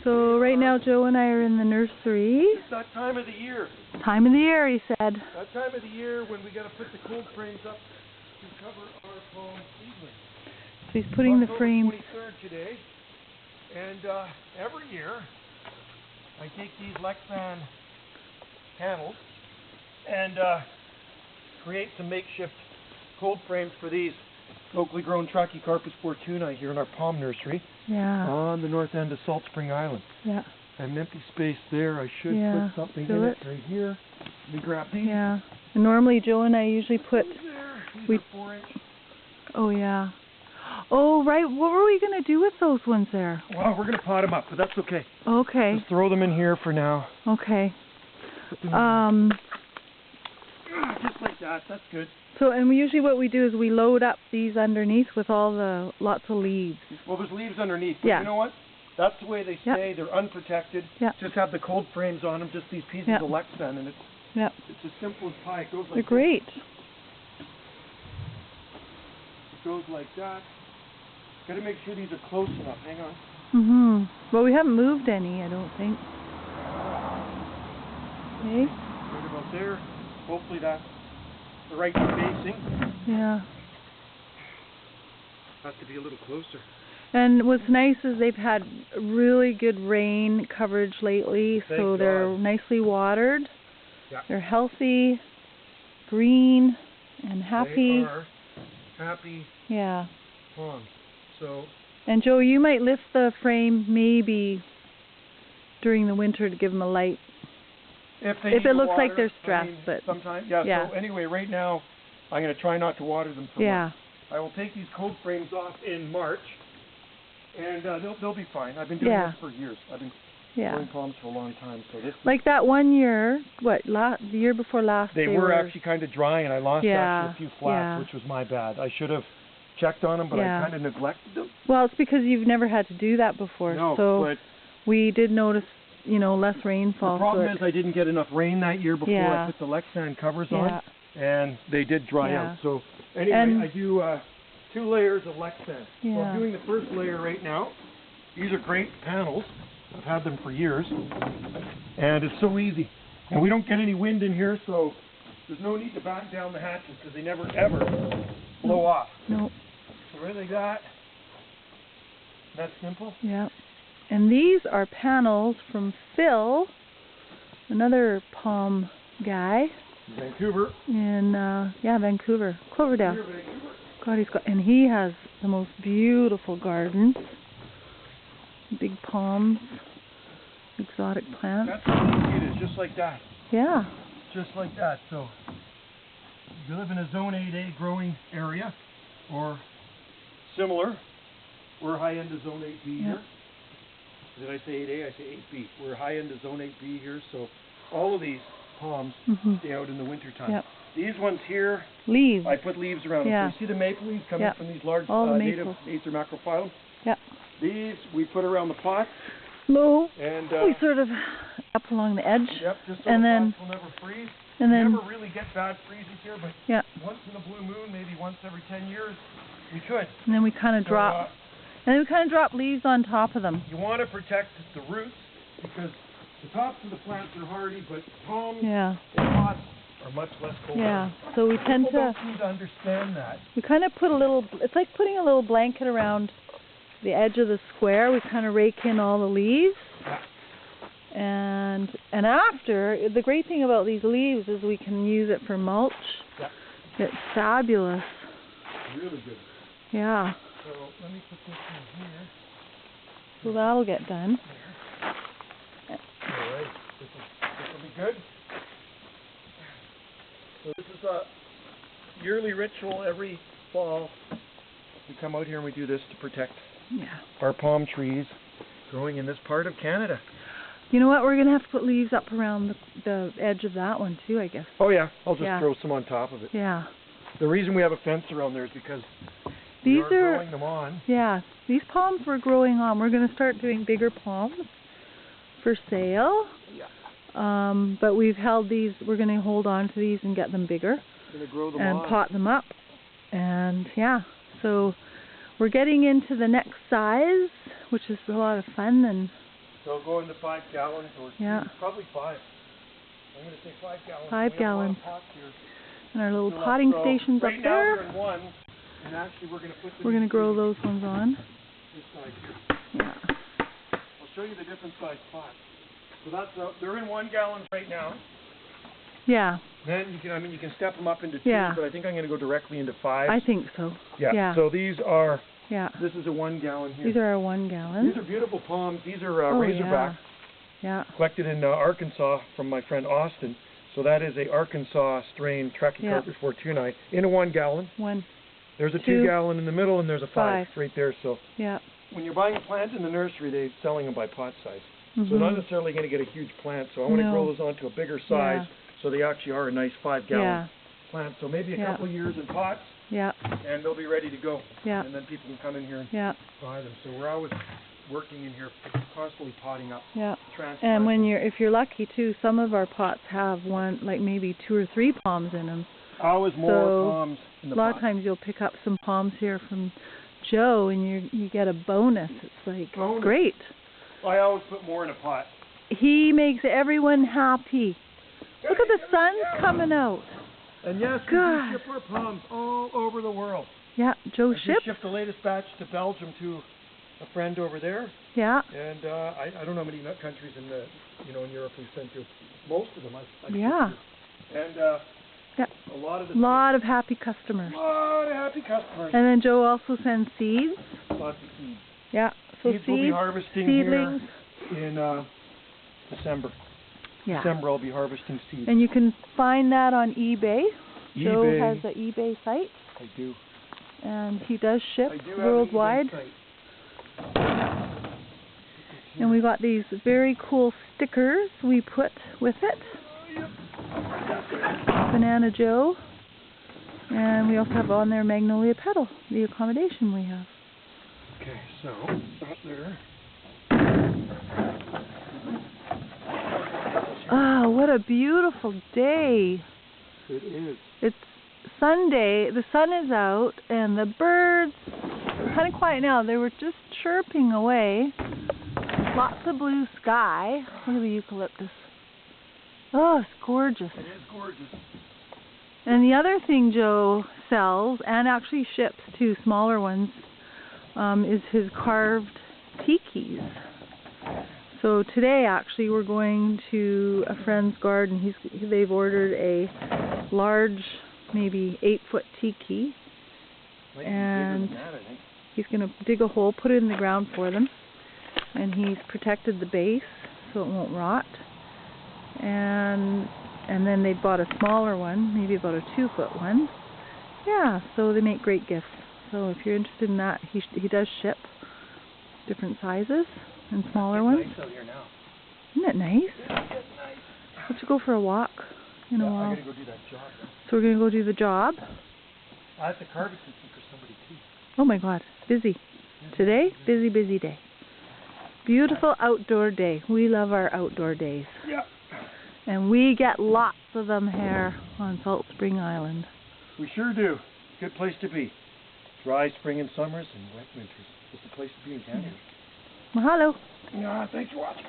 So right now Joe and I are in the nursery. It's that time of the year. Time of the year, he said. That time of the year when we got to put the cold frames up to cover our palm seedlings. So he's putting the frames. October 23rd today, and every year I take these Lexan panels and create some makeshift cold frames for these locally grown Trachycarpus fortuna here in our palm nursery. Yeah. On the north end of Salt Spring Island. Yeah. I have an empty space there. I should put something in it right here. Let me grab these. Yeah. And normally Joe and I usually put. These are 4-inch. Oh yeah. Oh right. What were we gonna do with those ones there? Well, we're gonna pot them up, but that's okay. Okay. Just throw them in here for now. Okay. Just like that. That's good. So, and usually what we do is we load up these underneath with all the lots of leaves. Well, there's leaves underneath. But yeah. You know what? That's the way they stay. They're unprotected. Yeah. Just have the cold frames on them. Just these pieces of Lexan, and it's as simple as pie. It goes like They're great. It goes like that. Got to make sure these are close enough. Hang on. Well, we haven't moved any, I don't think. Okay. Right about there. Hopefully that's the right spacing. Yeah. Has to be a little closer. And what's nice is they've had really good rain coverage lately, so they're nicely watered. Yeah. They're healthy, green, and happy. They are happy. Yeah. Palms. So. And Joe, you might lift the frame maybe during the winter to give them a light. If it looks like they're stressed, but sometimes, So anyway, right now, I'm going to try not to water them for much. I will take these cold frames off in March, and they'll be fine. I've been doing this for years. I've been growing palms for a long time, so this. Like that one year, the year before last. They were actually kind of dry, and I lost actually a few flats, which was my bad. I should have checked on them, but I kind of neglected them. Well, it's because you've never had to do that before. No, so but we did notice. Less rainfall. The problem is I didn't get enough rain that year before I put the Lexan covers on, and they did dry out. So anyway, I do 2 layers of Lexan. So I'm doing the first layer right now. These are great panels. I've had them for years, and it's so easy. And we don't get any wind in here, so there's no need to batten down the hatches because they never ever blow off. No. So right like that. That's simple. Yeah. And these are panels from Phil, another palm guy. Vancouver. In Vancouver, Cloverdale. God, and he has the most beautiful gardens. Big palms, exotic plants. That's how easy it is, just like that. Yeah. Just like that. So, if you live in a Zone 8A growing area, or similar, we're high end of Zone 8B here. Did I say 8A? I say 8B. We're high end of Zone 8B here, so all of these palms stay out in the winter time. These ones here, leaves. I put leaves around them. So you see the maple leaves coming from these large native Acer macrophyllum? Yeah. These we put around the pot. Low. And we sort of up along the edge. Yep, just so and the then pots will never freeze. And then never really get bad freezing here, but once in a blue moon, maybe once every 10 years, we could. And then we kind of drop. And then we kind of drop leaves on top of them. You want to protect the roots because the tops of the plants are hardy, but palms and pots are much less cold. Yeah, so we tend to need to understand that. We kind of put a little, it's like putting a little blanket around the edge of the square. We kind of rake in all the leaves. And after, the great thing about these leaves is we can use it for mulch. It's fabulous. Really good. Yeah. So let me put this in here. So that'll get done. All right. This will be good. So this is a yearly ritual every fall. We come out here and we do this to protect our palm trees growing in this part of Canada. You know what? We're going to have to put leaves up around the edge of that one too, I guess. Oh yeah. I'll just throw some on top of it. Yeah. The reason we have a fence around there is because these are growing them on. Yeah, these palms we're growing on. We're going to start doing bigger palms for sale. Yeah. But we've held these. We're going to hold on to these and get them bigger. Going to grow them and pot them up. And so we're getting into the next size, which is a lot of fun. And So go into 5 gallons or probably 5. I'm going to say 5 gallons. 5 gallons. We have a lot of pots here. And our little potting station's right up now there. We're in one, and actually we're going to put them We're going to grow those ones on. This side here. Yeah. I'll show you the different size pots. So that's they're in 1 gallon right now. Yeah. Then you can step them up into 2, but I think I'm going to go directly into 5. I think so. Yeah. So these are. Yeah. This is a 1 gallon here. These are our 1 gallon. These are beautiful palms. These are Razorback. Yeah. Collected in Arkansas from my friend Austin. So that is a Arkansas strain Tracking Carpet Fortunae in a 1 gallon. There's a 2 gallon in the middle, and there's a 5 right there. So when you're buying a plant in the nursery, they're selling them by pot size. So not necessarily going to get a huge plant. So I want to grow those onto a bigger size, so they actually are a nice 5 gallon plant. So maybe a couple of years in pots, and they'll be ready to go. And then people can come in here and buy them. So we're always working in here, constantly potting up. And when if you're lucky too, some of our pots have maybe 2 or 3 palms in them. Always more palms in the pot. A lot of times you'll pick up some palms here from Joe, and you get a bonus. It's like great. I always put more in a pot. He makes everyone happy. Look at the sun's coming out. And yes, we do ship our palms all over the world. Yeah, Joe shipped the latest batch to Belgium to a friend over there. Yeah. And I don't know how many countries in in Europe we've sent to. Most of them I've And a lot of happy customers. A lot of happy customers. And then Joe also sends seeds. Lots of seeds. Yeah. So seeds we'll be harvesting seedlings here in December. December I'll be harvesting seeds. And you can find that on eBay. Joe has an eBay site. I do. And he does ship worldwide. And we got these very cool stickers we put with it. Banana Joe. And we also have on there Magnolia Petal, the accommodation we have. Okay, so up there. Ah, what a beautiful day. It is. It's Sunday, the sun is out, and the birds are kind of quiet now. They were just chirping away. Lots of blue sky. Look at the eucalyptus. Oh, it's gorgeous. It is gorgeous. And the other thing Joe sells, and actually ships to smaller ones, is his carved tikis. So today, actually, we're going to a friend's garden. They've ordered a large, maybe 8-foot tiki, and he's going to dig a hole, put it in the ground for them, and he's protected the base so it won't rot. And then they bought a smaller one, maybe about a 2-foot one. Yeah, so they make great gifts. So if you're interested in that, he does ship different sizes and smaller ones. Nice out here now. Isn't it nice? It's nice. Let's go for a walk in a while. I'm going to go do that job. So we're going to go do the job. I have to carve something for somebody too. Oh my God, busy. Today, busy day. Beautiful outdoor day. We love our outdoor days. Yeah. And we get lots of them here on Salt Spring Island. We sure do. Good place to be. Dry spring and summers and wet winters. It's the place to be in Canada. Mahalo. Yeah, thanks for watching.